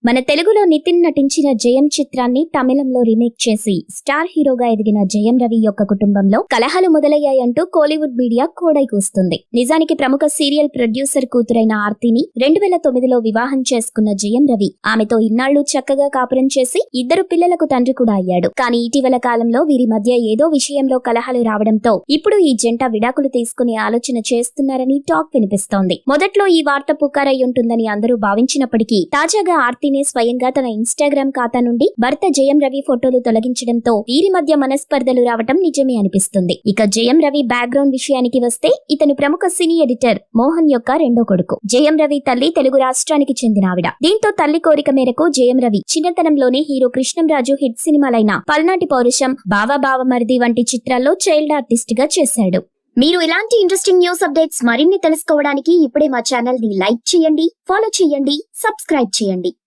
మన తెలుగులో నితిన్ నటించిన జయం చిత్రాన్ని తమిళంలో రీమేక్ చేసి స్టార్ హీరోగా ఎదిగిన జయం రవి యొక్క కుటుంబంలో కలహాలు మొదలయ్యాయంటూ కోలీవుడ్ మీడియా కోడై కూస్తుంది. నిజానికి ప్రముఖ సీరియల్ ప్రొడ్యూసర్ కూతురైన ఆర్తిని 2009లో వివాహం చేసుకున్న జయం రవి ఆమెతో ఇన్నాళ్లు చక్కగా కాపురం చేసి 2 పిల్లలకు తండ్రి కూడా అయ్యాడు. కానీ ఇటీవల కాలంలో వీరి మధ్య ఏదో విషయంలో కలహాలు రావడంతో ఇప్పుడు ఈ జంట విడాకులు తీసుకునే ఆలోచన చేస్తున్నారని టాక్ వినిపిస్తోంది. మొదట్లో ఈ వార్త పుకారై ఉంటుందని అందరూ భావించినప్పటికీ తాజాగా ఆర్తి స్వయంగా తన ఇన్స్టాగ్రామ్ ఖాతా నుండి భర్త జయం రవి ఫోటోలు తొలగించడంతో వీరి మధ్య మనస్పర్ధలు రావటం నిజమే అనిపిస్తుంది. ఇక జయం రవి బ్యాక్గ్రౌండ్ విషయానికి వస్తే ఇతను ప్రముఖ సినీ ఎడిటర్ మోహన్ యొక్క రెండో కొడుకు. జయం రవి తల్లి తెలుగు రాష్ట్రానికి చెందిన ఆవిడ. దీంతో తల్లి కోరిక మేరకు జయం రవి చిన్నతనంలోనే హీరో కృష్ణంరాజు హిట్ సినిమాలైన పల్నాటి పౌరుషం, బావా బావమరిది వంటి చిత్రాల్లో చైల్డ్ ఆర్టిస్ట్ గా చేశాడు. మీరు ఇలాంటి ఇంట్రెస్టింగ్ న్యూస్ అప్డేట్స్ మరిన్ని తెలుసుకోవడానికి ఇప్పుడే మా ఛానల్ ని లైక్ చేయండి, ఫాలో చేయండి, సబ్స్క్రైబ్ చేయండి.